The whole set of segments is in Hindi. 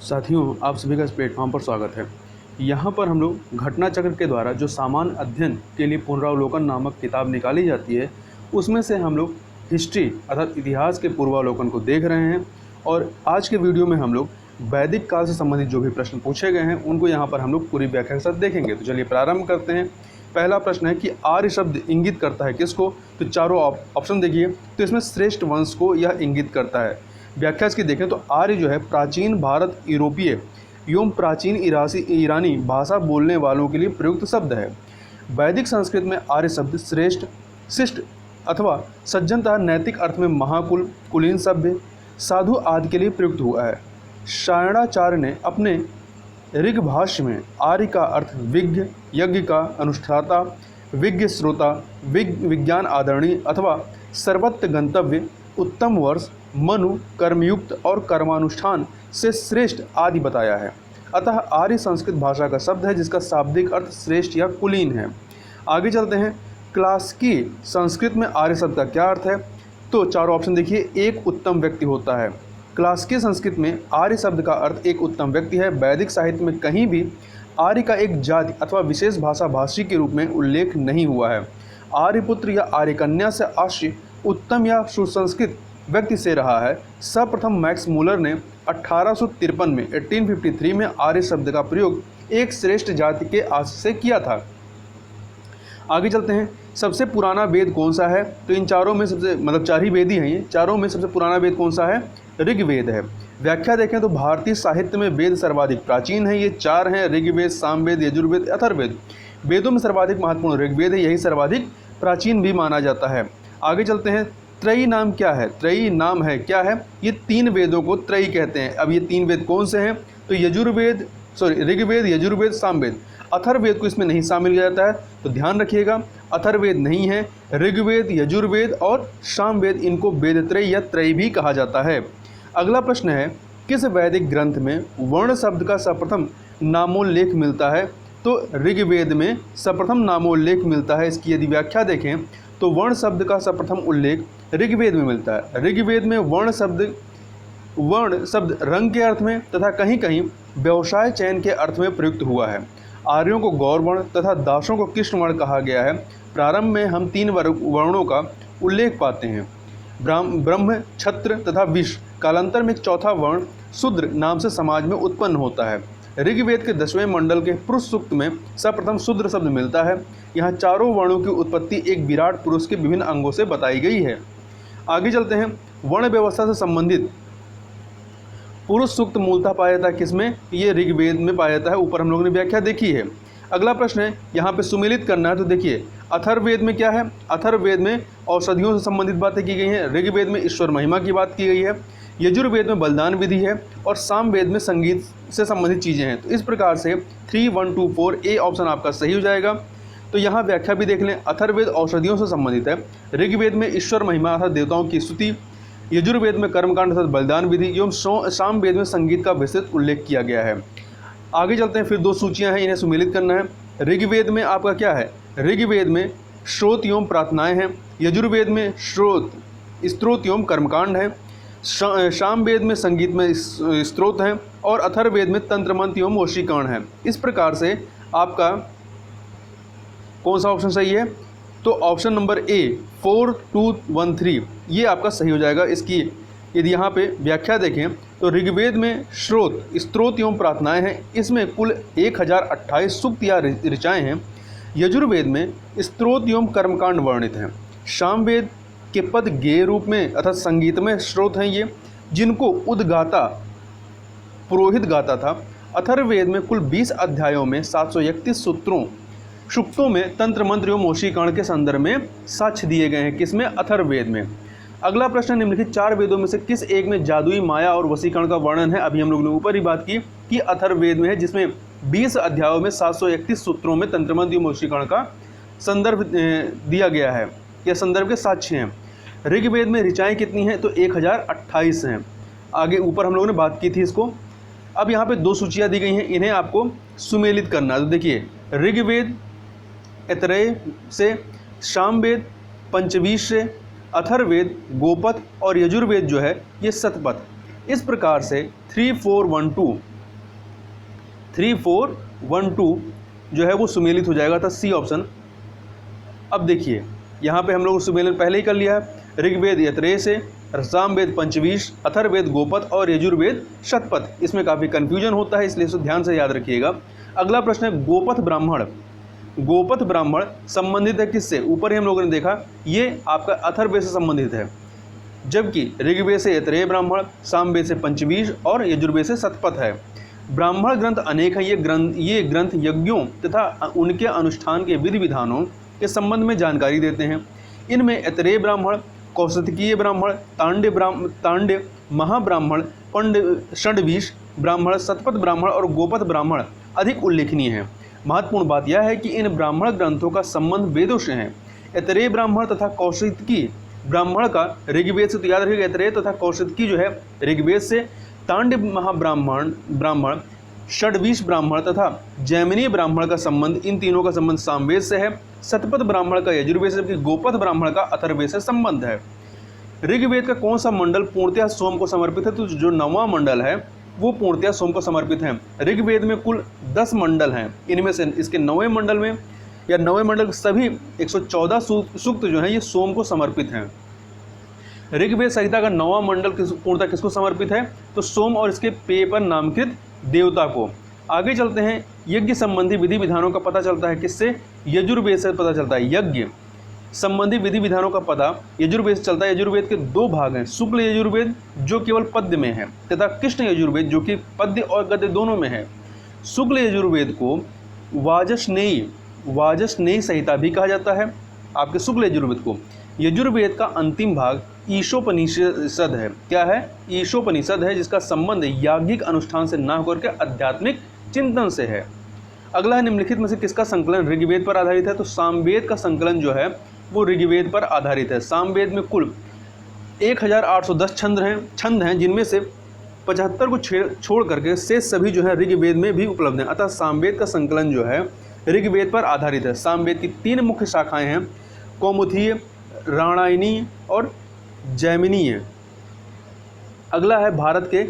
साथियों, आप सभी का इस प्लेटफॉर्म पर स्वागत है। यहाँ पर हम लोग घटना चक्र के द्वारा जो सामान्य अध्ययन के लिए पुनरावलोकन नामक किताब निकाली जाती है, उसमें से हम लोग हिस्ट्री अर्थात इतिहास के पूर्वावलोकन को देख रहे हैं। और आज के वीडियो में हम लोग वैदिक काल से संबंधित जो भी प्रश्न पूछे गए हैं उनको यहाँ पर हम लोग पूरी व्याख्या के साथ देखेंगे। तो चलिए प्रारंभ करते हैं। पहला प्रश्न है कि आर्य शब्द इंगित करता है किसको? तो चारों ऑप्शन देखिए। तो इसमें श्रेष्ठ वंश को यह इंगित करता है। व्याख्या इसकी देखें तो आर्य जो है प्राचीन भारत यूरोपीय एवं प्राचीन ईरानी भाषा बोलने वालों के लिए प्रयुक्त शब्द है। वैदिक संस्कृत में आर्य शब्द श्रेष्ठ, शिष्ट अथवा सज्जन तथा नैतिक अर्थ में महाकुल, कुलीन, सभ्य, साधु आदि के लिए प्रयुक्त हुआ है। शायणाचार्य ने अपने ऋग भाष्य में आर्य का अर्थ विज्ञ, यज्ञ का अनुष्ठाता, विज्ञ श्रोता, विज्ञान आदरणीय अथवा सर्वत्र गंतव्य, उत्तम वर्ष, मनु, कर्मयुक्त और कर्मानुष्ठान से श्रेष्ठ आदि बताया है। अतः आर्य संस्कृत भाषा का शब्द है जिसका शाब्दिक अर्थ श्रेष्ठ या कुलीन है। आगे चलते हैं। क्लासिकी संस्कृत में आर्य शब्द का क्या अर्थ है? तो चारों ऑप्शन देखिए। एक उत्तम व्यक्ति होता है। क्लासिकी संस्कृत में आर्य शब्द का अर्थ एक उत्तम व्यक्ति है। वैदिक साहित्य में कहीं भी आर्य का एक जाति अथवा विशेष भाषा भाषी के रूप में उल्लेख नहीं हुआ है। आर्यपुत्र या आर्यकन्या से आश्रय उत्तम या सुसंस्कृत व्यक्ति से रहा है। सर्वप्रथम मैक्स मूलर ने 1853 में 1853 में आर्य शब्द का प्रयोग एक श्रेष्ठ जाति के आशय से किया था। आगे चलते हैं। सबसे पुराना वेद कौन सा है? तो इन चारों में सबसे चार ही वेद ही हैं ये। चारों में सबसे पुराना वेद कौन सा है? ऋग्वेद है। व्याख्या देखें तो भारतीय साहित्य में वेद सर्वाधिक प्राचीन है। ये चार हैं: ऋग्वेद, सामवेद, यजुर्वेद, अथर्ववेद। वेदों में सर्वाधिक महत्वपूर्ण ऋग्वेद है, यही सर्वाधिक प्राचीन भी माना जाता है। आगे चलते हैं। त्रयी नाम क्या है? त्रयी नाम है क्या है? ये तीन वेदों को त्रयी कहते हैं। अब ये तीन वेद कौन से हैं? तो ऋग्वेद, यजुर्वेद, सामवेद। अथर्ववेद को इसमें नहीं शामिल किया जाता है, तो ध्यान रखिएगा अथर्ववेद नहीं है। ऋग्वेद, यजुर्वेद और सामवेद, इनको वेदत्रयी या त्रयी भी कहा जाता है। अगला प्रश्न है, किस वैदिक ग्रंथ में वर्ण शब्द का सर्वप्रथम नामोल्लेख मिलता है? तो ऋग्वेद में सर्वप्रथम नामोल्लेख मिलता है। इसकी यदि व्याख्या देखें तो वर्ण शब्द का सर्वप्रथम उल्लेख ऋग्वेद में मिलता है। ऋग्वेद में वर्ण शब्द रंग के अर्थ में तथा कहीं कहीं व्यवसाय चयन के अर्थ में प्रयुक्त हुआ है। आर्यों को गौर वर्ण तथा दासों को कृष्ण वर्ण कहा गया है। प्रारंभ में हम तीन वर्णों का उल्लेख पाते हैं: ब्रह्म, क्षत्र तथा विश्व। कालांतर में एक चौथा वर्ण शूद्र नाम से समाज में उत्पन्न होता है। ऋग्वेद के 10वें मंडल के पुरुष सूक्त में सर्वप्रथम शूद्र शब्द मिलता है। यहाँ चारों वर्णों की उत्पत्ति एक विराट पुरुष के विभिन्न अंगों से बताई गई है। आगे चलते हैं। वर्ण व्यवस्था से संबंधित पुरुष सूक्त मूलतः पाया जाता है किसमें? ये ऋग्वेद में पाया जाता है। ऊपर हम लोगों ने व्याख्या देखी है। अगला प्रश्न है, यहाँ पे सुमेलित करना है। तो देखिए अथर्ववेद में क्या है? अथर्ववेद में औषधियों से संबंधित बातें की गई हैं। ऋग्वेद में ईश्वर महिमा की बात की गई है। यजुर्वेद में बलिदान विधि है और सामवेद में संगीत से संबंधित चीज़ें हैं। तो इस प्रकार से 3, 1, 2, 4 ए ऑप्शन आपका सही हो जाएगा। तो यहाँ व्याख्या भी देख लें। अथर्ववेद औषधियों से संबंधित है। ऋग्वेद में ईश्वर महिमा अर्थात देवताओं की स्तुति, यजुर्वेद में कर्मकांड अर्थात बलिदान विधि एवं सामवेद में संगीत का विस्तृत उल्लेख किया गया है। आगे चलते हैं। फिर दो सूचियाँ हैं, इन्हें सुमेलित करना है। ऋग्वेद में आपका क्या है? ऋग्वेद में श्रोत एवं प्रार्थनाएँ हैं। यजुर्वेद में स्त्रोत एवं कर्मकांड है। सामवेद में संगीत में स्त्रोत हैं और अथर्ववेद में तंत्र मंत्र एवं वशीकरण है। इस प्रकार से आपका कौन सा ऑप्शन सही है? तो ऑप्शन नंबर ए 4, 2, 1, 3 ये आपका सही हो जाएगा। इसकी यदि यहाँ पे व्याख्या देखें तो ऋग्वेद में स्त्रोत एवं प्रार्थनाएं हैं। इसमें कुल 1028 सूक्त या ऋचाएँ हैं। यजुर्वेद में स्त्रोत एवं कर्मकांड वर्णित हैं। सामवेद के पद गेय रूप में अर्थात संगीत में स्रोत हैं ये, जिनको उद्गाता पुरोहित गाता था। अथर्ववेद में कुल 20 अध्यायों में 731 सूक्तों में तंत्र मंत्र एवं वशीकरण के संदर्भ में साक्ष्य दिए गए हैं। किसमें? अथर्ववेद में। अगला प्रश्न, निम्नलिखित 4 वेदों में से किस एक में जादुई माया और वशीकरण का वर्णन है? अभी हम लोगों ने ऊपर ही बात की कि अथर्ववेद में है, जिसमें 20 अध्यायों में 731 सूत्रों में तंत्र मंत्र एवं वशीकरण का संदर्भ दिया गया है या संदर्भ के साक्ष्य हैं। ऋग्वेद में ऋचाएँ कितनी हैं? तो 1028 हैं। आगे ऊपर हम लोगों ने बात की थी इसको। अब यहाँ पे 2 सूचियाँ दी गई हैं, इन्हें आपको सुमेलित करना है। तो देखिए ऋग्वेद ऐतरेय से, सामवेद पंचवीश से, अथर्ववेद गोपथ और यजुर्वेद जो है ये शतपथ। इस प्रकार से 3, 4, 1, 2 3412 जो है वो सुमेलित हो जाएगा था, सी ऑप्शन। अब देखिए यहाँ पे हम लोग सुमेलन पहले ही कर लिया है, ऋग्वेद यत्रेय से, सामवेद पंचवीश, अथर्ववेद गोपथ और यजुर्वेद शतपथ। इसमें काफ़ी कन्फ्यूजन होता है, इसलिए इसको ध्यान से याद रखिएगा। अगला प्रश्न है गोपथ ब्राह्मण। गोपथ ब्राह्मण संबंधित है किससे? ऊपर ही हम लोगों ने देखा ये आपका अथर्ववेद से संबंधित है, जबकि ऋग्वेद से यत्रेय ब्राह्मण, सामवेद से पंचवीश और यजुर्वेद से शतपथ है। ब्राह्मण ग्रंथ अनेक हैं। ये ग्रंथ यज्ञों तथा उनके अनुष्ठान के विधि विधानों के संबंध में जानकारी देते हैं। इनमें यत्रेय ब्राह्मण, कौशिकीय ब्राह्मण, तांड्य महाब्राह्मण, षड्वीश ब्राह्मण, शतपथ ब्राह्मण और गोपथ ब्राह्मण अधिक उल्लेखनीय हैं। महत्वपूर्ण बात यह है कि इन ब्राह्मण ग्रंथों का संबंध वेदों से है। यत्रेय ब्राह्मण तथा कौशिकी ब्राह्मण का ऋग्वेद से, तो याद रखिएगा यत्रेय तथा कौशिकी जो है ऋग्वेद से, तांड्य ब्राह्मण, षड्वीश ब्राह्मण तथा जैमिनी ब्राह्मण का संबंध, इन तीनों का संबंध सामवेद से है। शतपथ ब्राह्मण का यजुर्वेद से, जबकि गोपथ ब्राह्मण का अथर्ववेद से संबंध है। ऋग्वेद का कौन सा मंडल पूर्णतया सोम को समर्पित है? तो जो 9वां मंडल है वो पूर्णतया सोम को समर्पित है। ऋग्वेद में कुल 10 मंडल हैं, इनमें से इसके 9वें मंडल में या 9वें मंडल सभी 114 सूक्त जो हैं ये सोम को समर्पित हैं। ऋग्वेद संहिता का 9वां मंडल पूर्णतः किसको समर्पित है? तो सोम और इसके पेय पर नामकृत देवता को। आगे चलते हैं, यज्ञ संबंधी विधि विधानों का पता चलता है किससे? यजुर्वेद से पता चलता है। यज्ञ संबंधी विधि विधानों का पता यजुर्वेद से चलता है। यजुर्वेद के 2 भाग हैं, शुक्ल यजुर्वेद जो केवल पद्य में है तथा कृष्ण यजुर्वेद जो कि पद्य और गद्य दोनों में है। शुक्ल यजुर्वेद को वाजस्नेयी संहिता भी कहा जाता है, आपके शुक्ल यजुर्वेद को। यजुर्वेद का अंतिम भाग ईशोपनिषद है। क्या है? ईशोपनिषद है, जिसका संबंध याज्ञिक अनुष्ठान से न होकर के आध्यात्मिक चिंतन से है। अगला है, निम्नलिखित में से किसका संकलन ऋग्वेद पर आधारित है? तो सामवेद का संकलन जो है वो ऋग्वेद पर आधारित है। सामवेद में कुल 1810 छंद हैं, जिनमें से 75 को छोड़ करके शेष सभी जो है ऋग्वेद में भी उपलब्ध हैं। अतः सामवेद का संकलन जो है ऋग्वेद पर आधारित है। सामवेद की 3 मुख्य शाखाएं हैं, कौमुदीय, रामायणीय और जैमिनीय। अगला है, भारत के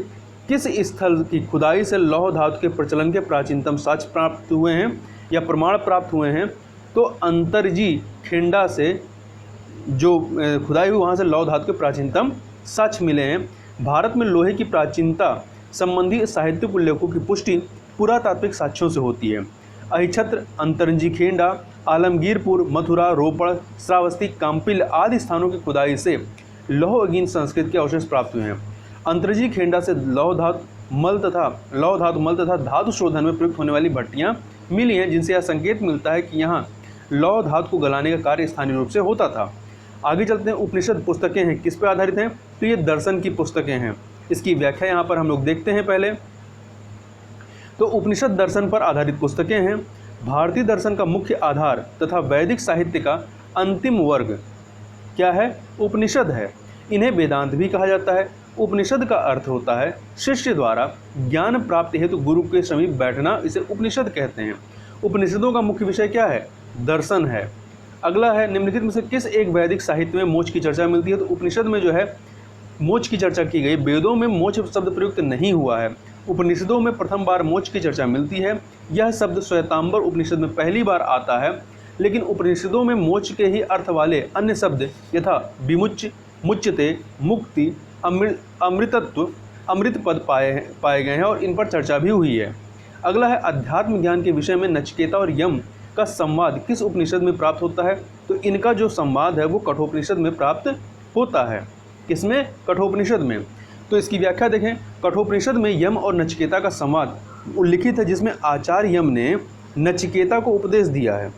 किस स्थल की खुदाई से लौह धातु के प्रचलन के प्राचीनतम साक्ष्य प्राप्त हुए हैं या प्रमाण प्राप्त हुए हैं? तो अंतरजी खेंडा से जो खुदाई हुई वहाँ से लौह धातु के प्राचीनतम साक्ष्य मिले हैं। भारत में लोहे की प्राचीनता संबंधी साहित्यिक उल्लेखों की पुष्टि पुरातात्विक साक्ष्यों से होती है। अहिछत्र, अंतरजी खेंडा, आलमगीरपुर, मथुरा, रोपड़, श्रावस्ती, काम्पिल आदि स्थानों की खुदाई से लौहहीन संस्कृत के अवशेष प्राप्त हुए हैं। अंतरजी खेंडा से लौह धातु मल तथा धातु शोधन में प्रयुक्त होने वाली भट्टियां मिली हैं, जिनसे यह संकेत मिलता है कि यहाँ लौह धातु को गलाने का कार्य स्थानीय रूप से होता था। आगे चलते हैं, उपनिषद पुस्तकें हैं किस पर आधारित हैं? तो ये दर्शन की पुस्तकें हैं। इसकी व्याख्या यहाँ पर हम लोग देखते हैं पहले। तो उपनिषद दर्शन पर आधारित पुस्तकें हैं। भारतीय दर्शन का मुख्य आधार तथा वैदिक साहित्य का अंतिम वर्ग क्या है? उपनिषद है। इन्हें वेदांत भी कहा जाता है। उपनिषद का अर्थ होता है शिष्य द्वारा ज्ञान प्राप्ति हेतु गुरु के समीप बैठना, इसे उपनिषद कहते हैं। उपनिषदों का मुख्य विषय क्या है? दर्शन है। अगला है, निम्नलिखित में से किस एक वैदिक साहित्य में मोक्ष की चर्चा मिलती है? तो उपनिषद में जो है मोक्ष की चर्चा की गई। वेदों में मोक्ष शब्द प्रयुक्त नहीं हुआ है। उपनिषदों में प्रथम बार मोक्ष की चर्चा मिलती है। यह शब्द श्वेतांबर उपनिषद में पहली बार आता है, लेकिन उपनिषदों में मोक्ष के ही अर्थ वाले अन्य शब्द यथा विमुच्य, मुच्यते, मुक्ति, अमृतत्व, अमृत पद पाए गए हैं और इन पर चर्चा भी हुई है। अगला है, अध्यात्म ज्ञान के विषय में नचिकेता और यम का संवाद किस उपनिषद में प्राप्त होता है? तो इनका जो संवाद है वो कठोपनिषद में प्राप्त होता है। किसमें? कठोपनिषद में। तो इसकी व्याख्या देखें, कठोपनिषद में यम और नचिकेता का संवाद उल्लिखित है, जिसमें आचार्य यम ने नचिकेता को उपदेश दिया है,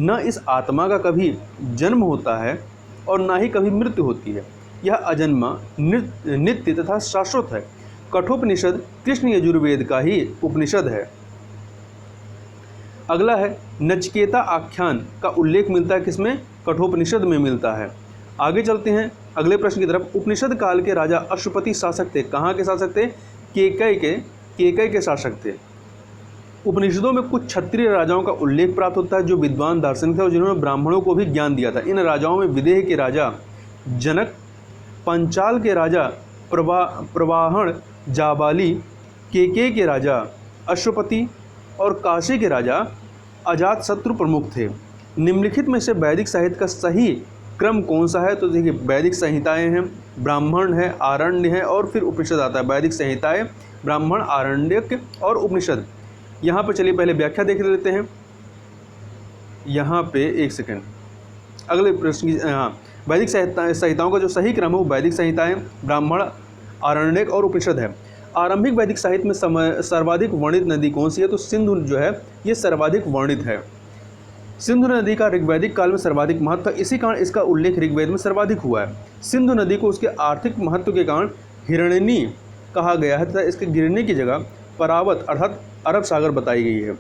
न इस आत्मा का कभी जन्म होता है और न ही कभी मृत्यु होती है। यह अजन्मा, नित्य तथा शाश्वत है। कठोपनिषद कृष्ण यजुर्वेद का ही उपनिषद है। अगला है, नचिकेता आख्यान का उल्लेख मिलता है किसमें? कठोपनिषद में मिलता है। आगे चलते हैं अगले प्रश्न की तरफ। उपनिषद काल के राजा अश्वपति शासक थे। कहाँ के शासक थे? केकय के शासक थे। उपनिषदों में कुछ क्षत्रिय राजाओं का उल्लेख प्राप्त होता है जो विद्वान दार्शनिक थे और जिन्होंने ब्राह्मणों को भी ज्ञान दिया था। इन राजाओं में विदेह के राजा जनक, पंचाल के राजा प्रवाहण जाबाली, केकय के राजा अश्वपति, और काशी के राजा अजातशत्रु प्रमुख थे। निम्नलिखित में से वैदिक साहित्य का सही क्रम कौन सा है? तो देखिए, वैदिक संहिताएं हैं, ब्राह्मण है, आरण्य है और फिर उपनिषद आता है। वैदिक संहिताएं, ब्राह्मण, आरण्यक और उपनिषद। यहाँ पर चलिए पहले व्याख्या देख लेते हैं। यहाँ पे एक सेकेंड, अगले प्रश्न की, हाँ, वैदिक संहिताओं का जो सही क्रम है वो वैदिक संहिताएं, ब्राह्मण, आरण्यक और उपनिषद है। आरंभिक वैदिक साहित्य में सर्वाधिक वर्णित नदी कौन सी है? तो सिंधु जो है ये सर्वाधिक वर्णित है। सिंधु नदी का ऋग्वैदिक काल में सर्वाधिक महत्व था, इसी कारण इसका उल्लेख ऋग्वेद में सर्वाधिक हुआ है। सिंधु नदी को उसके आर्थिक महत्व के कारण हिरण्यनी कहा गया है तथा इसके गिरने की जगह परावत अर्थात अरब सागर बताई गई है।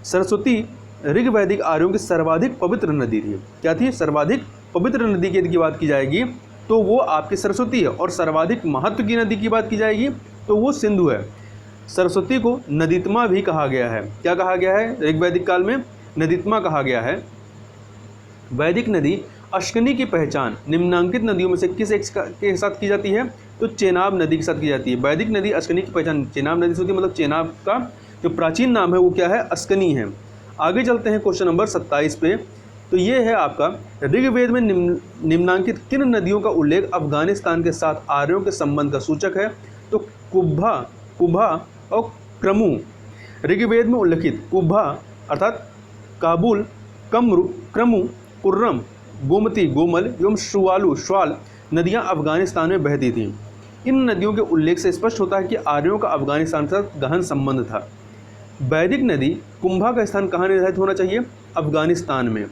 सरस्वती ऋग्वैदिक आर्यों की सर्वाधिक पवित्र नदी थी। क्या थी? सर्वाधिक पवित्र नदी की बात की जाएगी तो वो आपकी सरस्वती है, और सर्वाधिक महत्व की नदी की बात की जाएगी तो वो सिंधु है। सरस्वती को नदीत्मा भी कहा गया है। क्या कहा गया है? ऋग्वैदिक काल में नदीत्मा कहा गया है। वैदिक नदी अश्कनी की पहचान निम्नांकित नदियों में से किस एक के साथ की जाती है? तो चेनाब नदी के साथ की जाती है। वैदिक नदी अश्कनी की पहचान चेनाब नदी से होती है, मतलब चेनाब का जो प्राचीन नाम है वो क्या है? अश्कनी है। आगे चलते हैं क्वेश्चन नंबर 27 पे। तो ये है आपका, ऋग्वेद में निम्नांकित किन नदियों का उल्लेख अफगानिस्तान के साथ आर्यों के संबंध का सूचक है? तो कुब्भा और क्रमु। ऋग्वेद में उल्लेखित कुब्भा अर्थात काबुल, क्रमु, कुर्रम, गोमती, गोमल एवं शुवालू, श्वाल नदियां अफगानिस्तान में बहती थीं। इन नदियों के उल्लेख से स्पष्ट होता है कि आर्यों का अफगानिस्तान के साथ गहन संबंध था। वैदिक नदी कुंभा का स्थान कहाँ निर्धारित होना चाहिए? अफगानिस्तान में।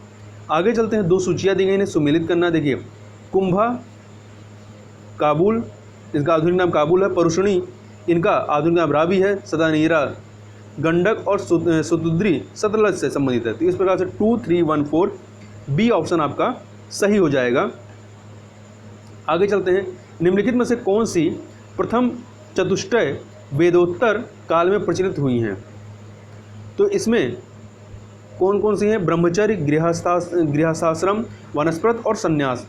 आगे चलते हैं, दो सूचियाँ दी गई इन्हें सुमेलित करना। देखिए, कुंभा काबुल, इसका आधुनिक नाम काबुल है। परुषणी, इनका आधुनिक नाम रावी है। सदानीरा गंडक और सुतुद्री सतलज से संबंधित है। तो इस प्रकार से 2, 3, 1, 4 बी ऑप्शन आपका सही हो जाएगा। आगे चलते हैं, निम्नलिखित में से कौन सी प्रथम चतुष्टय वेदोत्तर काल में प्रचलित हुई हैं? तो इसमें कौन कौन सी हैं? ब्रह्मचर्य, गृहस्थाश्रम, वानस्पत और संन्यास।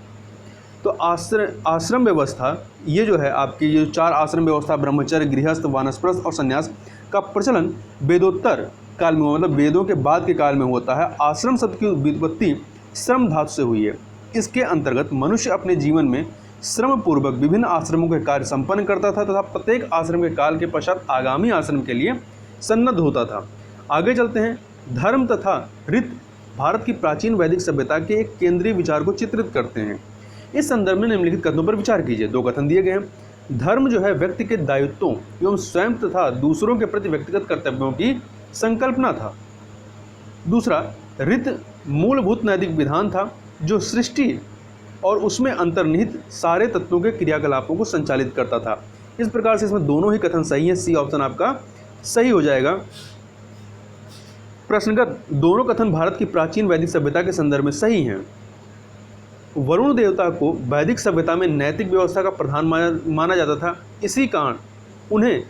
तो आश्रम व्यवस्था, ये जो है आपकी ये 4 आश्रम व्यवस्था, ब्रह्मचर्य, गृहस्थ, वानस्पत और संन्यास का प्रचलन वेदोत्तर काल में, मतलब वेदों के बाद के काल में होता है। आश्रम शब्द की व्युत्पत्ति श्रम धातु से हुई है। इसके अंतर्गत मनुष्य अपने जीवन में श्रम पूर्वक विभिन्न आश्रमों के कार्य संपन्न करता था तथा प्रत्येक आश्रम के काल के पश्चात आगामी आश्रम के लिए सन्नद्ध होता था। आगे चलते हैं, धर्म तथा रीत भारत की प्राचीन वैदिक सभ्यता के एक केंद्रीय विचार को चित्रित करते हैं। इस संदर्भ में निम्नलिखित कथनों पर विचार कीजिए। 2 कथन दिए गए हैं। धर्म जो है व्यक्ति के दायित्वों एवं स्वयं तथा दूसरों के प्रति व्यक्तिगत कर्तव्यों की संकल्पना था। दूसरा, रीत मूलभूत नैतिक विधान था जो सृष्टि और उसमें अंतर्निहित सारे तत्वों के क्रियाकलापों को संचालित करता था। इस प्रकार से इसमें दोनों ही कथन सही है। सी ऑप्शन आपका सही हो जाएगा। प्रश्नगत, दोनों कथन भारत की प्राचीन वैदिक सभ्यता के संदर्भ में सही हैं। वरुण देवता को वैदिक सभ्यता में नैतिक व्यवस्था का प्रधान माना जाता था। इसी कारण उन्हें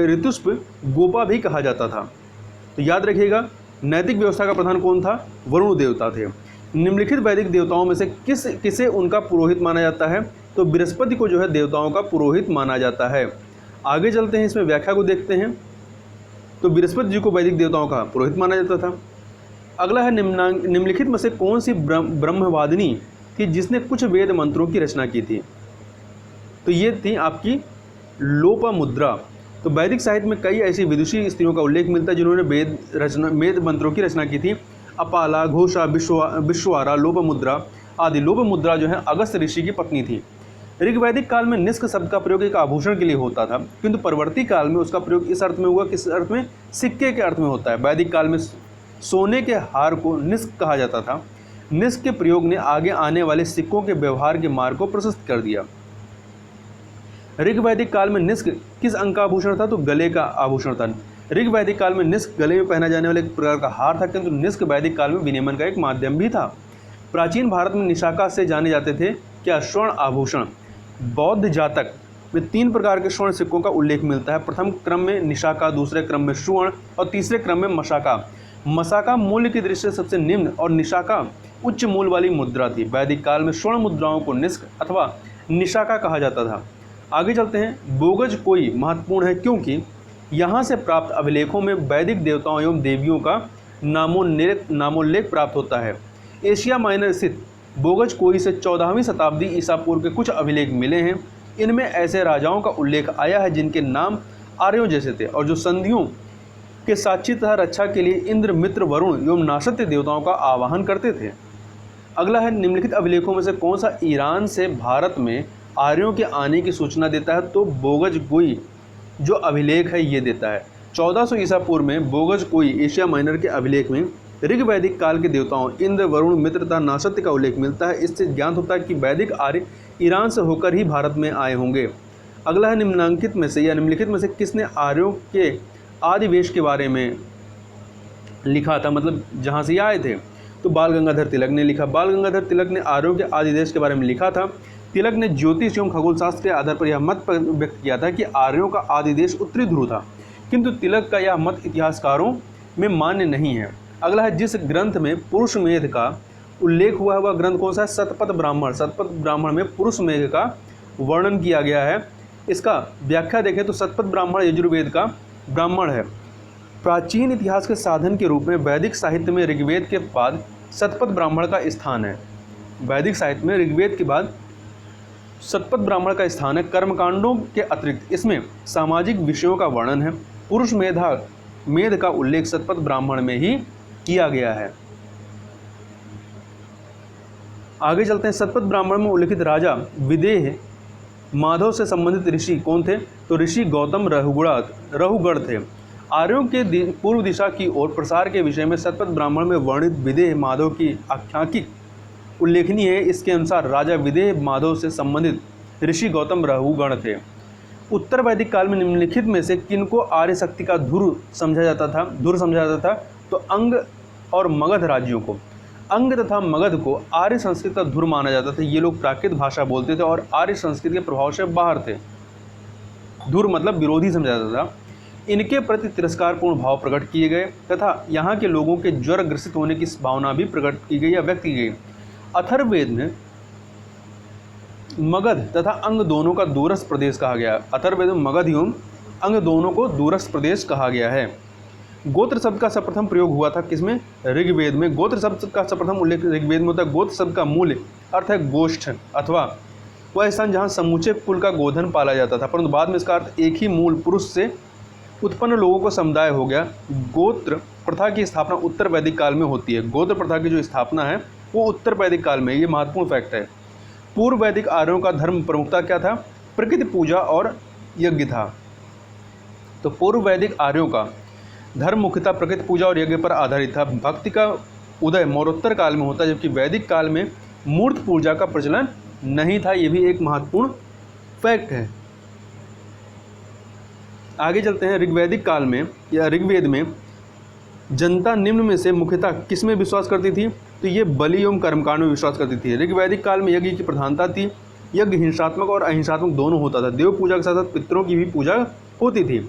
ऋतुष्प गोपा भी कहा जाता था। तो याद रखिएगा, नैतिक व्यवस्था का प्रधान कौन था? वरुण देवता थे। निम्नलिखित वैदिक देवताओं में से किसे उनका पुरोहित माना जाता है? तो बृहस्पति को जो है देवताओं का पुरोहित माना जाता है। आगे चलते हैं, इसमें व्याख्या को देखते हैं। तो बृहस्पति जी को वैदिक देवताओं का पुरोहित माना जाता था। अगला है, निम्नलिखित में से कौन सी ब्रह्मवादिनी थी जिसने कुछ वेद मंत्रों की रचना की थी? तो ये थी आपकी लोपामुद्रा। तो वैदिक साहित्य में कई ऐसी विदुषी स्त्रियों का उल्लेख मिलता है जिन्होंने वेद मंत्रों की रचना की थी। अपाला, घोषा, विश्वारा, लोपामुद्रा आदि। लोपामुद्रा जो है अगस्त्य ऋषि की पत्नी थी। ऋग्वैदिक काल में निष्क शब्द का प्रयोग एक आभूषण के लिए होता था, किंतु परवर्ती काल में उसका प्रयोग इस अर्थ में हुआ, किस अर्थ में? सिक्के के अर्थ में होता है। वैदिक काल में सोने के हार को निष्क कहा जाता था। निष्क के प्रयोग ने आगे आने वाले सिक्कों के व्यवहार के मार्ग को प्रशस्त कर दिया। ऋग्वैदिक काल में निष्क किस अंग का आभूषण था? तो गले का आभूषण था। ऋग्वैदिक काल में निष्क गले में पहना जाने वाले एक प्रकार का हार था, किंतु निष्क वैदिक काल में विनिमय का एक माध्यम भी था। प्राचीन भारत में निशाका से जाने जाते थे क्या? स्वर्ण आभूषण। बौद्ध जातक में 3 प्रकार के स्वर्ण सिक्कों का उल्लेख मिलता है। प्रथम क्रम में निशाका, दूसरे क्रम में स्वर्ण और तीसरे क्रम में मशाका। मशाका मूल्य की दृष्टि से सबसे निम्न और निशाका उच्च मूल्य वाली मुद्रा थी। वैदिक काल में स्वर्ण मुद्राओं को निष्क अथवा निशाका कहा जाता था। आगे चलते हैं, बोगज कोई महत्वपूर्ण है क्योंकि यहाँ से प्राप्त अभिलेखों में वैदिक देवताओं एवं देवियों का नामोल्लेख प्राप्त होता है। एशिया माइनर स्थित बोगज कोई से 14वीं शताब्दी ईसा पूर्व के कुछ अभिलेख मिले हैं। इनमें ऐसे राजाओं का उल्लेख आया है जिनके नाम आर्यों जैसे थे और जो संधियों के साक्षी तथा रक्षा के लिए इंद्र, मित्र, वरुण एवं नासत्य देवताओं का आवाहन करते थे। अगला है, निम्नलिखित अभिलेखों में से कौन सा ईरान से भारत में आर्यों के आने की सूचना देता है? तो बोगज कोई जो अभिलेख है ये देता है। 1400 ईसा पूर्व में बोगज कोई एशिया माइनर के अभिलेख में ऋग्वैदिक काल के देवताओं इंद्र, वरुण, मित्र तथा नासत्य का उल्लेख मिलता है। इससे ज्ञात होता है कि वैदिक आर्य ईरान से होकर ही भारत में आए होंगे। अगला है, निम्नलिखित में से किसने आर्यों के आदिवेश के बारे में लिखा था, मतलब जहाँ से ये आए थे? तो बाल गंगाधर तिलक ने लिखा। बाल गंगाधर तिलक ने आर्यों के आदिदेश के बारे में लिखा था। तिलक ने ज्योतिष एवं खगोल शास्त्र के आधार पर यह मत व्यक्त किया था कि आर्यों का आदिदेश उत्तरी ध्रुव था, किंतु तिलक का यह मत इतिहासकारों में मान्य नहीं है। अगला है, जिस ग्रंथ में पुरुष मेध का उल्लेख हुआ है वह ग्रंथ कौन सा है? शतपथ ब्राह्मण। शतपथ ब्राह्मण में पुरुष मेध का वर्णन किया गया है। इसका व्याख्या देखें तो शतपथ ब्राह्मण यजुर्वेद का ब्राह्मण है। प्राचीन इतिहास के साधन के रूप में वैदिक साहित्य में ऋग्वेद के बाद शतपथ ब्राह्मण का स्थान है। वैदिक साहित्य में ऋग्वेद के बाद शतपथ ब्राह्मण का स्थान है। कर्मकांडों के अतिरिक्त इसमें सामाजिक विषयों का वर्णन है। पुरुष मेध का उल्लेख शतपथ ब्राह्मण में ही किया गया है। आगे चलते हैं। शतपथ ब्राह्मण में उल्लेखित राजा विदेह माधव से संबंधित ऋषि कौन थे? तो ऋषि गौतम रहुगढ़ थे। आर्यों के पूर्व दिशा की ओर प्रसार के विषय में शतपथ ब्राह्मण में वर्णित विदेह माधव की आख्यायिकी उल्लेखनीय है। इसके अनुसार राजा विदेह माधव से संबंधित ऋषि गौतम रहुगढ़ थे। उत्तर वैदिक काल में निम्नलिखित में से किनको आर्य शक्ति का धुर समझा जाता था? तो अंग और मगध राज्यों को। अंग तथा मगध को आर्य संस्कृत का धुर माना जाता था। ये लोग प्राकृत भाषा बोलते थे और आर्य संस्कृत के प्रभाव से बाहर थे। धुर मतलब विरोधी समझा जाता था। इनके प्रति तिरस्कारपूर्ण भाव प्रकट किए गए तथा यहाँ के लोगों के ज्वर ग्रसित होने की भावना भी प्रकट की गई या व्यक्त की गई। अथर्ववेद में मगध तथा अंग दोनों का दूरस्थ प्रदेश कहा गया। अथर्ववेद में मगध एवं अंग दोनों को दूरस्थ प्रदेश कहा गया है। गोत्र शब्द का सर्वप्रथम प्रयोग हुआ था किसमें? ऋग्वेद में। गोत्र शब्द का सर्वप्रथम उल्लेख ऋग्वेद में होता है। गोत्र शब्द का मूल अर्थ है गोष्ठ अथवा वह स्थान जहाँ समूचे कुल का गोधन पाला जाता था, परंतु बाद में इसका अर्थ एक ही मूल पुरुष से उत्पन्न लोगों को समुदाय हो गया। गोत्र प्रथा की स्थापना उत्तर वैदिक काल में होती है। गोत्र प्रथा की जो स्थापना है वो उत्तर वैदिक काल में, ये महत्वपूर्ण फैक्ट है। पूर्व वैदिक आर्यों का धर्म प्रमुखता क्या था? प्रकृति पूजा और यज्ञ था। तो पूर्व वैदिक आर्यों का धर्म मुख्यतः प्रकृति पूजा और यज्ञ पर आधारित था। भक्ति का उदय मौरोत्तर काल में होता है, जबकि वैदिक काल में मूर्त पूजा का प्रचलन नहीं था। ये भी एक महत्वपूर्ण फैक्ट है। आगे चलते हैं। ऋग्वैदिक काल में या ऋग्वेद में जनता निम्न में से मुख्यतः किस में विश्वास करती थी? तो ये बलि एवं कर्मकांड में विश्वास करती थी। ऋग्वैदिक काल में यज्ञ की प्रधानता थी। यज्ञ हिंसात्मक और अहिंसात्मक दोनों होता था। देव पूजा के साथ साथ पितरों की भी पूजा होती थी।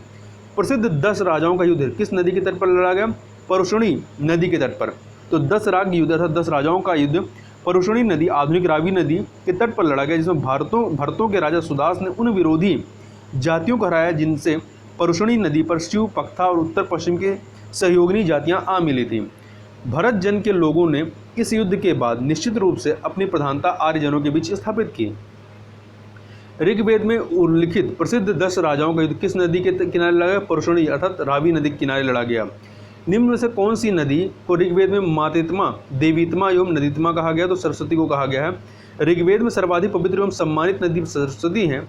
प्रसिद्ध 10 राजाओं का युद्ध किस नदी के तट पर लड़ा गया? परुषणी नदी के तट पर। तो 10 राग युद्ध अर्थात 10 राजाओं का युद्ध परुषणी नदी, आधुनिक रावी नदी के तट पर लड़ा गया, जिसमें भरतों के राजा सुदास ने उन विरोधी जातियों को हराया जिनसे परुषणी नदी पर शिव, पक्था और उत्तर पश्चिम के सहयोगिनी जातियां आ मिली थीं। भरत जन के लोगों ने इस युद्ध के बाद निश्चित रूप से अपनी प्रधानता आर्य जनों के बीच स्थापित की। ऋग्वेद में उल्लिखित प्रसिद्ध 10 राजाओं का युद्ध किस नदी के किनारे लड़ा गया? परुषणी अर्थात रावी नदी के किनारे लड़ा गया। निम्न में से कौन सी नदी को ऋग्वेद में मातेत्मा, देवीत्मा एवं नदीत्मा कहा गया? तो सरस्वती को कहा गया है। ऋग्वेद में सर्वाधिक पवित्र एवं सम्मानित नदी सरस्वती है।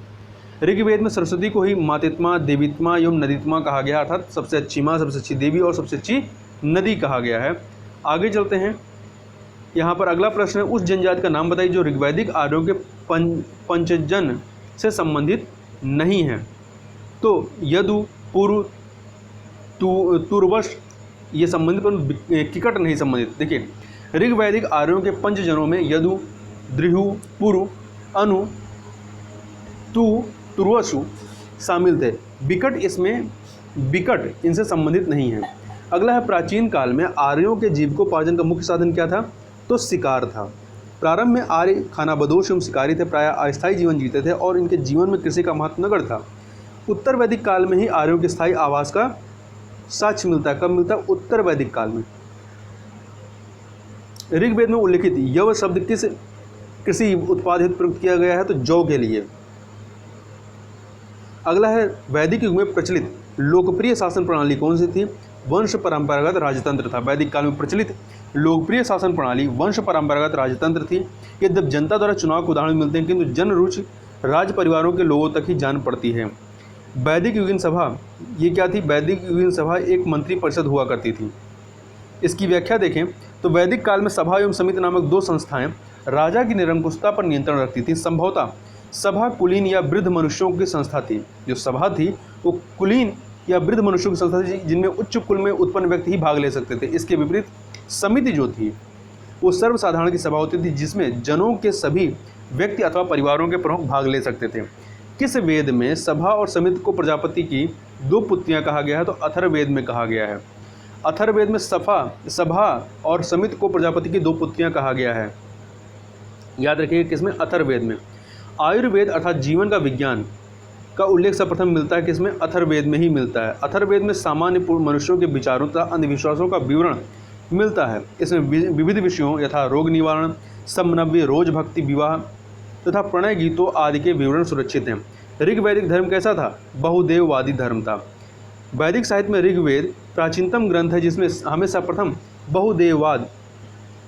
ऋग्वेद में सरस्वती को ही मातेत्मा, देवीत्मा एवं नदीत्मा कहा गया, अर्थात सबसे अच्छी माँ, सबसे अच्छी देवी और सबसे अच्छी नदी कहा गया है। आगे चलते हैं। यहाँ पर अगला प्रश्न है, उस जनजाति का नाम बताइए जो ऋग्वैदिक आर्यों के पंचजन से संबंधित नहीं है। तो यदु, पुरु, तुर्वश ये संबंधित पर किकट नहीं संबंधित। देखिए ऋग्वैदिक आर्यों के पंचजनों में यदु, द्रिहु, पुरु, अनु, तुर्वसु शामिल थे। बिकट इनसे संबंधित नहीं है। अगला है, प्राचीन काल में आर्यों के जीविकोपार्जन का मुख्य साधन क्या था? तो शिकार था। प्रारंभ में आर्य खानाबदोश एवं शिकारी थे, प्रायः अस्थायी जीवन जीते थे और इनके जीवन में कृषि का महत्व नगण्य था। उत्तर वैदिक काल में ही आर्यों के स्थायी आवास का साक्ष्य मिलता है। कब मिलता है? उत्तर वैदिक काल में। ऋग्वेद में उल्लिखित यव शब्द किस कृषि उत्पाद हेतु प्रयुक्त किया गया है? तो जौ के लिए। अगला है वैदिक युग में प्रचलित लोकप्रिय शासन प्रणाली कौन सी थी? वंश परंपरागत राजतंत्र था। वैदिक काल में प्रचलित लोकप्रिय शासन प्रणाली वंश परंपरागत राजतंत्र थी। ये जब जनता द्वारा चुनाव के उदाहरण मिलते हैं, किंतु जन रुचि राज परिवारों के लोगों तक ही जान पड़ती है। वैदिक युगीन सभा ये क्या थी? वैदिक युगीन सभा एक मंत्री परिषद हुआ करती थी। इसकी व्याख्या देखें तो वैदिक काल में सभा एवं समिति नामक दो संस्थाएं राजा की निरंकुशता पर नियंत्रण रखती थी। संभवतः सभा कुलीन या वृद्ध मनुष्यों की संस्था थी। जो सभा थी वो कुलीन या वृद्ध मनुष्यों की संस्था थी, जिनमें उच्च कुल में उत्पन्न व्यक्ति ही भाग ले सकते थे। इसके विपरीत समिति जो थी वो सर्वसाधारण की सभा होती थी, जिसमें जनों के सभी व्यक्ति अथवा परिवारों के प्रमुख भाग ले सकते थे। किस वेद में सभा और समिति को प्रजापति की दो पुत्रियां कहा गया है? तो अथर्ववेद में कहा गया है। अथर्ववेद में सभा और समिति को प्रजापति की दो पुत्रियां कहा गया है। याद रखिएगा किसमें? अथर्ववेद में। आयुर्वेद अर्थात जीवन का विज्ञान का उल्लेख सर्वप्रथम मिलता है किसमें? अथर्ववेद में ही मिलता है। अथर्ववेद में सामान्य मनुष्यों के विचारों तथा अंधविश्वासों का विवरण मिलता है। इसमें विविध विषयों यथा रोग निवारण, समनव्य, रोज भक्ति, विवाह तथा प्रणय गीतों आदि के विवरण सुरक्षित हैं। ऋग्वैदिक धर्म कैसा था? बहुदेववादी धर्म था। वैदिक साहित्य में ऋग्वेद प्राचीनतम ग्रंथ है, जिसमें हमेशा प्रथम बहुदेववाद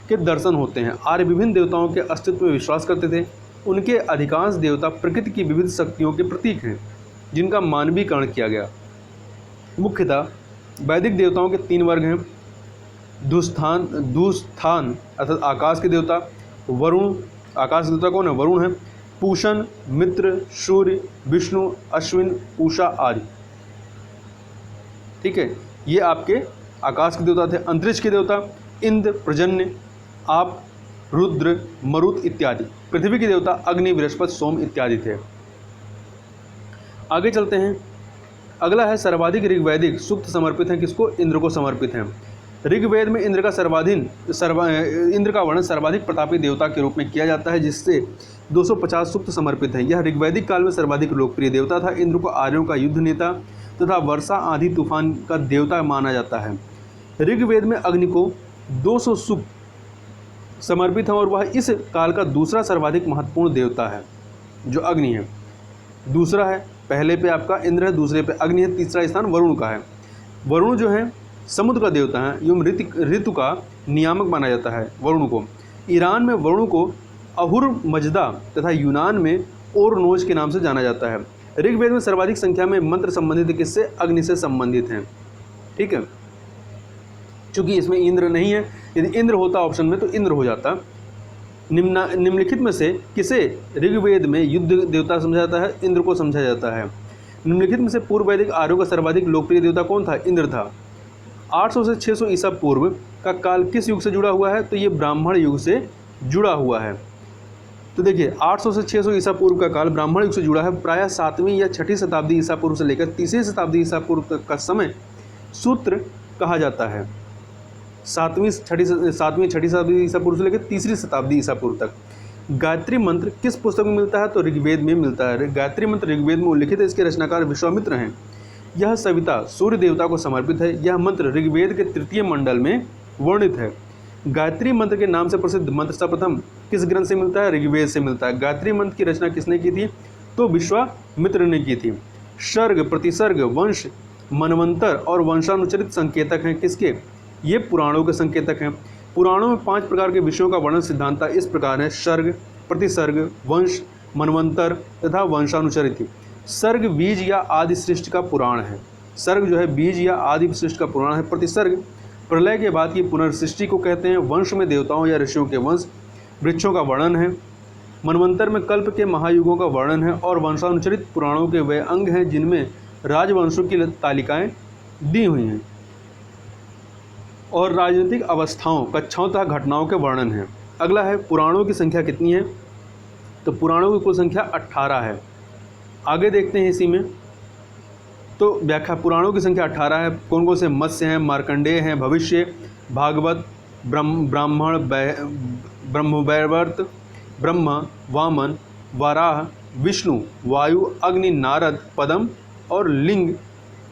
के दर्शन होते हैं। आर्य विभिन्न देवताओं के अस्तित्व में विश्वास करते थे। उनके अधिकांश देवता प्रकृति की विविध शक्तियों के प्रतीक हैं, जिनका मानवीकरण किया गया। मुख्यतः वैदिक देवताओं के तीन वर्ग हैं। दुस्थान अर्थात आकाश के देवता। वरुण, आकाश के देवता कौन है? वरुण है। पूषण, मित्र, सूर्य, विष्णु, अश्विन, उषा आदि। ठीक है, ये आपके आकाश के देवता थे। अंतरिक्ष के देवता इंद्र, प्रजन्य, आप, रुद्र, मरुत इत्यादि। पृथ्वी के देवता अग्नि, बृहस्पति, सोम इत्यादि थे। आगे चलते हैं। अगला है सर्वाधिक ऋग्वैदिक सूक्त समर्पित हैं किसको? इंद्र को समर्पित हैं। ऋग्वेद में इंद्र का वर्णन सर्वाधिक प्रतापी देवता के रूप में किया जाता है, जिससे 250 सूक्त समर्पित हैं। यह ऋग्वैदिक काल में सर्वाधिक लोकप्रिय देवता था। इंद्र को आर्यों का युद्ध नेता तथा वर्षा आंधी तूफान का देवता माना जाता है। ऋग्वेद में अग्नि को 200 सूक्त समर्पित है और वह इस काल का दूसरा सर्वाधिक महत्वपूर्ण देवता है, जो अग्नि है। दूसरा है, पहले पे आपका इंद्र है, दूसरे पे अग्नि है, तीसरा स्थान वरुण का है। वरुण जो है समुद्र का देवता है एवं ऋतु का नियामक माना जाता है वरुण को। ईरान में वरुण को अहुर मजदा तथा यूनान में ओरनोज के नाम से जाना जाता है। ऋग्वेद में सर्वाधिक संख्या में मंत्र संबंधित किससे? अग्नि से संबंधित हैं। ठीक है, चूंकि इसमें इंद्र नहीं है, यदि इंद्र होता ऑप्शन में तो इंद्र हो जाता। निम्नलिखित में से किसे ऋग्वेद में युद्ध देवता समझा जाता है? इंद्र को समझा जाता है। निम्नलिखित में से पूर्व वैदिक आर्यों का सर्वाधिक लोकप्रिय देवता कौन था? इंद्र था। 800 से 600 ईसा पूर्व का काल किस युग से जुड़ा हुआ है? तो ये ब्राह्मण युग से जुड़ा हुआ है। तो देखिए 800 से 600 ईसा पूर्व का काल ब्राह्मण युग से जुड़ा है। प्रायः 7वीं या 6ठी शताब्दी ईसा पूर्व से लेकर 3री शताब्दी ईसा पूर्व तक का समय सूत्र कहा जाता है। 7वीं 6ठी शताब्दी ईसा पूर्व से लेकर 3री शताब्दी ईसा पूर्व तक। गायत्री मंत्र किस पुस्तक में मिलता है? तो ऋग्वेद में मिलता है। गायत्री मंत्र ऋग्वेद में उल्लिखित है। इसके रचनाकार विश्वामित्र हैं। यह सविता सूर्य देवता को समर्पित है। यह मंत्र ऋग्वेद के 3य मंडल में वर्णित है। गायत्री मंत्र के नाम से प्रसिद्ध मंत्र सर्वप्रथम किस ग्रंथ से मिलता है? ऋग्वेद से मिलता है। गायत्री मंत्र की रचना किसने की थी? तो विश्वामित्र ने की थी। सर्ग, प्रतिसर्ग, वंश, मनवंतर और वंशानुचरित संकेतक हैं किसके? ये पुराणों के संकेतक हैं। पुराणों में 5 प्रकार के विषयों का वर्णन सिद्धांत इस प्रकार है: सर्ग, प्रतिसर्ग, वंश, मनवंतर तथा वंशानुचरित। सर्ग बीज या आदि सृष्टि का पुराण है। सर्ग जो है बीज या आदि सृष्टि का पुराण है। प्रतिसर्ग प्रलय के बाद की पुनर्सृष्टि को कहते हैं। वंश में देवताओं या ऋषियों के वंश वृक्षों का वर्णन है। मनवंतर में कल्प के महायुगों का वर्णन है। और वंशानुचरित पुराणों के वे अंग हैं जिनमें राजवंशों की तालिकाएं दी हुई हैं और राजनीतिक अवस्थाओं, कक्षाओं तथा घटनाओं के वर्णन है। अगला है पुराणों की संख्या कितनी है? तो पुराणों की कुल संख्या 18 है। आगे देखते हैं इसी में। तो व्याख्या, पुराणों की संख्या 18 है। कौन कौन से? मत्स्य हैं, मार्कंडेय हैं, भविष्य, भागवत, ब्राह्मण, ब्रह्मवैवर्त, ब्रह्मा, वामन, वराह, विष्णु, वायु, अग्नि, नारद, पद्म और लिंग,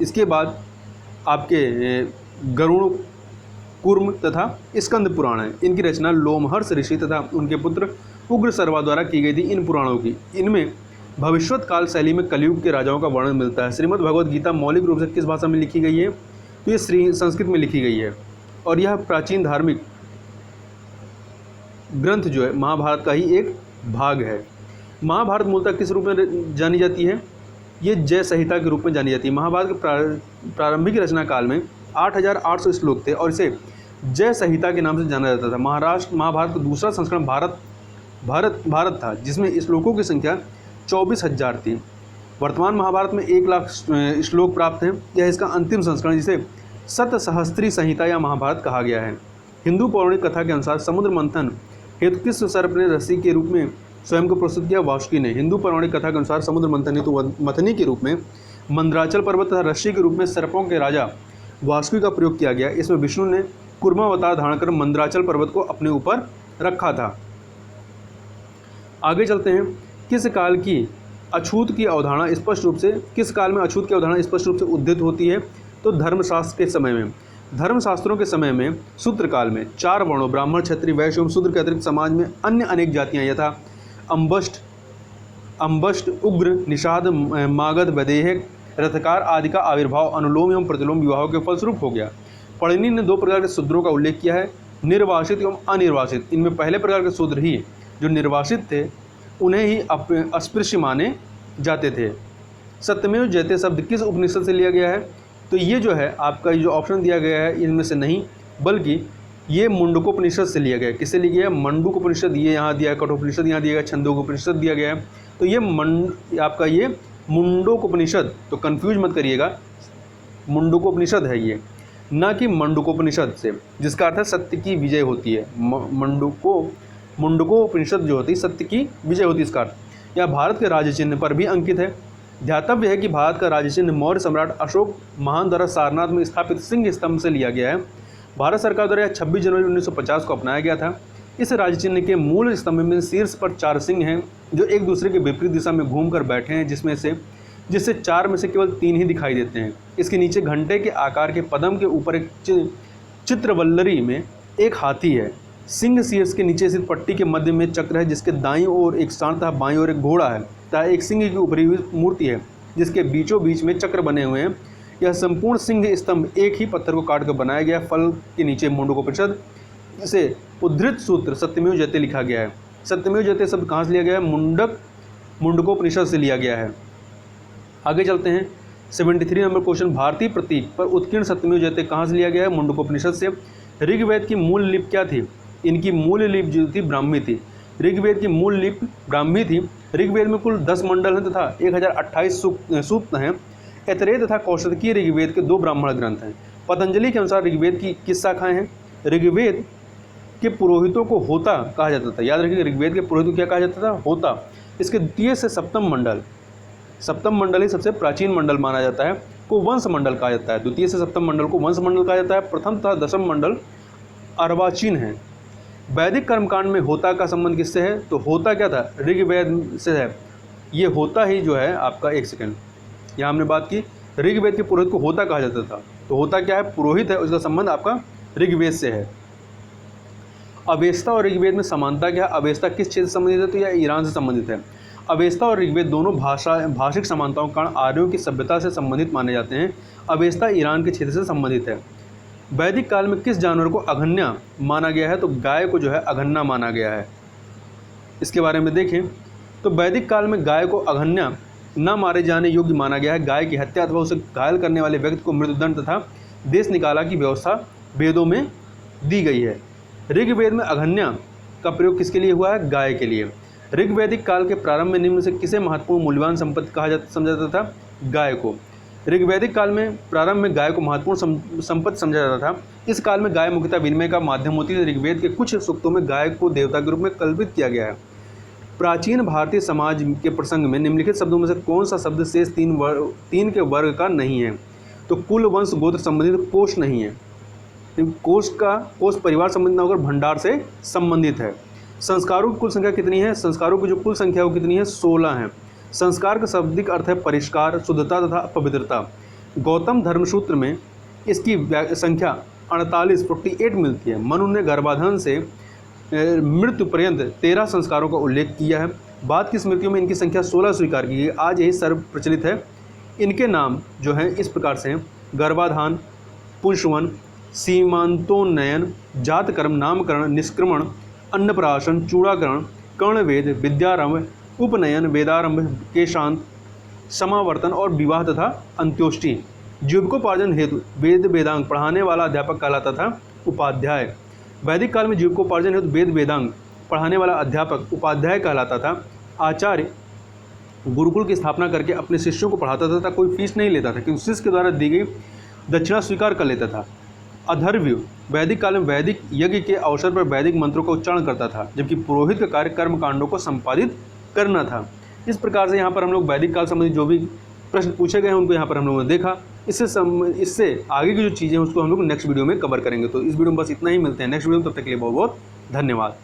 इसके बाद आपके गरुड़, कुर्म तथा स्कंद पुराण है। इनकी रचना लोमहर्ष ऋषि तथा उनके पुत्र उग्र सर्वा द्वारा की गई थी। इन पुराणों की इनमें भविष्यत काल शैली में कलयुग के राजाओं का वर्णन मिलता है। श्रीमद् भगवद गीता मौलिक रूप से किस भाषा में लिखी गई है? तो ये संस्कृत में लिखी गई है और यह प्राचीन धार्मिक ग्रंथ जो है महाभारत का ही एक भाग है। महाभारत मूलतः किस रूप में जानी जाती है? ये जय संहिता के रूप में जानी जाती है। महाभारत के प्रारंभिक रचना काल में 8800 श्लोक थे और इसे जय संहिता के नाम से जाना जाता था। महाभारत का दूसरा संस्करण भारत था, जिसमें श्लोकों की संख्या 24,000 थी। वर्तमान महाभारत में 1 लाख श्लोक प्राप्त हैं। यह इसका अंतिम संस्करण, जिसे सतसहस्त्री संहिता या महाभारत कहा गया है। हिंदू पौराणिक कथा के अनुसार समुद्र मंथन हेतु किस सर्प ने रस्सी के रूप में स्वयं को प्रस्तुत किया? वासुकी ने। हिंदू पौराणिक कथा के अनुसार समुद्र मंथन हेतु मथनी के रूप में मंदराचल पर्वत तथा रस्सी के रूप में सर्पों के राजा वासुकी का प्रयोग किया गया। इसमें विष्णु ने कूर्मावतार धारण कर मंदराचल पर्वत को अपने ऊपर रखा था। आगे चलते हैं। किस काल में अछूत की अवधारणा स्पष्ट रूप से उद्धित होती है? तो धर्मशास्त्र के समय में। धर्मशास्त्रों के समय में सूत्र काल में 4 वर्णों ब्राह्मण, क्षत्रिय, वैश्य एवं शूद्र के अतिरिक्त समाज में अन्य अनेक जातियां यथा अम्बष्ट, उग्र, निषाद, मागध, वैदेहिक, रथकार आदि का आविर्भाव अनुलोम एवं प्रतिलोम विवाहों के फलस्वरूप हो गया। पढ़नी ने 2 प्रकार के शूद्रों का उल्लेख किया है, निर्वासित एवं अनिर्वासित। इनमें पहले प्रकार के शूद्र ही जो निर्वासित थे उन्हें ही अस्पृश्य माने जाते थे। सत्यमेव जयते शब्द किस उपनिषद से लिया गया है? तो ये जो है आपका जो ऑप्शन दिया गया है इनमें से नहीं, बल्कि ये मुंडकोपनिषद से लिया गया है। किससे लिया गया है? मंडूकोपनिषद ये यहाँ दिया है, कठोपनिषद यहाँ दिया गया है, छंदोकोपनिषद दिया गया है। तो ये आपका ये मुंडकोपनिषद, तो कंफ्यूज मत करिएगा, मुंडकोपनिषद है ये, ना कि मंडूकोपनिषद से, जिसका अर्थ है सत्य की विजय होती है। मुंडकोपनिषद जो होती है सत्य की विजय होती है, इसका अर्थ। यह भारत के राज्य चिन्ह पर भी अंकित है। ध्यातव्य है कि भारत का राज्य चिन्ह मौर्य सम्राट अशोक महान द्वारा सारनाथ में स्थापित सिंह स्तंभ से लिया गया है। भारत सरकार द्वारा 26 जनवरी 1950 को अपनाया गया था। इस राज्य चिन्ह के मूल स्तंभ में शीर्ष पर 4 सिंह हैं जो एक दूसरे के विपरीत दिशा में घूमकर बैठे हैं, जिससे 4 में से केवल 3 ही दिखाई देते हैं। इसके नीचे घंटे के आकार के पदम के ऊपर एक चित्रवल्लरी में एक हाथी है। सिंह शीर्ष के नीचे स्थित पट्टी के मध्य में चक्र है, जिसके दाईं ओर एक सांड तथा बाईं ओर एक घोड़ा है तथा एक सिंह की ऊपरी हुई मूर्ति है जिसके बीचों बीच में चक्र बने हुए हैं। यह संपूर्ण सिंह स्तंभ एक ही पत्थर को काट कर बनाया गया। फल के नीचे मुंडकोपनिषद से उद्धृत सूत्र सत्यमेव जयते लिखा गया है। सत्यमेव जयते शब्द कहाँ से लिया गया है? मुंडकोपनिषद से लिया गया है। आगे चलते हैं। 73 नंबर क्वेश्चन, भारतीय प्रतीक पर उत्कीर्ण सत्यमेव जयते कहाँ से लिया गया है? मुंडकोपनिषद से। ऋग्वेद की मूल लिपि क्या थी? इनकी मूल लिपि जो थी ब्राह्मी थी। ऋग्वेद की मूल लिपि ब्राह्मी थी। ऋग्वेद में कुल 10 मंडल हैं तथा 1028 सूक्त हैं। ऐतरेय तथा कौशतकीय ऋग्वेद के 2 ब्राह्मण ग्रंथ हैं। पतंजलि के अनुसार ऋग्वेद की किस शाखाएं हैं? ऋग्वेद के पुरोहितों को होता कहा जाता था। याद रखिए, ऋग्वेद के पुरोहितों को क्या कहा जाता था? होता। इसके द्वितीय से सप्तम मंडल ही सबसे प्राचीन मंडल माना जाता है, को वंश मंडल कहा जाता है। द्वितीय से सप्तम मंडल को वंश मंडल कहा जाता है। प्रथम तथा दशम मंडल अर्वाचीन है। वैदिक कर्मकांड में होता का संबंध किससे है? तो होता क्या था? ऋग्वेद से है। ये होता ही जो है आपका, एक सेकंड, यहाँ हमने बात की ऋग्वेद के पुरोहित को होता कहा जाता था। तो होता क्या है? पुरोहित है, उसका संबंध आपका ऋग्वेद से है। अवेस्ता और ऋग्वेद में समानता क्या है? अवेस्ता किस क्षेत्र से संबंधित है? तो यह ईरान से संबंधित है। अवेस्ता और ऋग्वेद दोनों भाषिक समानताओं के कारण आर्यों की सभ्यता से संबंधित माने जाते हैं। अवेस्ता ईरान के क्षेत्र से संबंधित है। वैदिक काल में किस जानवर को अघन्या माना गया है? तो गाय को जो है अघन्या माना गया है। इसके बारे में देखें तो वैदिक काल में गाय को अघन्या न मारे जाने योग्य माना गया है। गाय की हत्या अथवा उसे घायल करने वाले व्यक्ति को मृत्युदंड तथा देश निकाला की व्यवस्था वेदों में दी गई है। ऋग्वेद में अघन्या का प्रयोग किसके लिए हुआ है? गाय के लिए। ऋग्वैदिक काल के प्रारंभ में निम्न से किसे महत्वपूर्ण मूल्यवान संपत्ति समझा जाता था? गाय को। ऋग्वैदिक काल में प्रारंभ में गाय को महत्वपूर्ण संपत्ति समझा जाता था। इस काल में गाय मुख्यतः विनिमय का माध्यम होती है। ऋग्वेद के कुछ सूक्तों में गाय को देवता के रूप में कल्पित किया गया है। प्राचीन भारतीय समाज के प्रसंग में निम्नलिखित शब्दों में से कौन सा शब्द शेष 3 के वर्ग का नहीं है? तो कुल, वंश, गोत्र संबंधित कोष नहीं है। कोष परिवार संबंधित न होकर भंडार से संबंधित है। संस्कारों की कुल संख्या कितनी है? संस्कारों की जो कुल संख्या है वो कितनी है? 16 है। संस्कार का शाब्दिक अर्थ है परिष्कार, शुद्धता तथा पवित्रता। गौतम धर्मसूत्र में इसकी संख्या 48 मिलती है। मनु ने गर्भाधान से मृत्यु पर्यंत 13 संस्कारों का उल्लेख किया है। बाद की स्मृतियों में इनकी संख्या 16 स्वीकार की गई। आज यही सर्व प्रचलित है। इनके नाम जो हैं इस प्रकार से हैं: गर्भाधान, पुंसवन, सीमांतोन्नयन, जातकर्म, नामकरण, निष्क्रमण, अन्नप्राशन, चूड़ाकरण, कर्णवेद, विद्यारंभ, उपनयन, वेदारंभ, केशांत, समावर्तन और विवाह तथा अंत्योष्टि। जीविकोपार्जन हेतु वेद वेदांग पढ़ाने वाला अध्यापक कहलाता था उपाध्याय। वैदिक काल में जीविकोपार्जन हेतु वेद वेदांग पढ़ाने वाला अध्यापक उपाध्याय कहलाता था। आचार्य गुरुकुल की स्थापना करके अपने शिष्यों को पढ़ाता था, कोई फीस नहीं लेता था, क्योंकि शिष्य के द्वारा दी गई दक्षिणा स्वीकार कर लेता था। अधर्व्य वैदिक काल में वैदिक यज्ञ के अवसर पर वैदिक मंत्रों का उच्चारण करता था, जबकि पुरोहित का कार्य कर्म कांडों को संपादित करना था। इस प्रकार से यहाँ पर हम लोग वैदिक काल संबंधी जो भी प्रश्न पूछे गए हैं उनको यहाँ पर हम लोगों ने देखा। इससे आगे की जो चीज़ें हैं उसको हम लोग नेक्स्ट वीडियो में कवर करेंगे। तो इस वीडियो में बस इतना ही, मिलते हैं नेक्स्ट वीडियो में, तब तक के लिए बहुत बहुत धन्यवाद।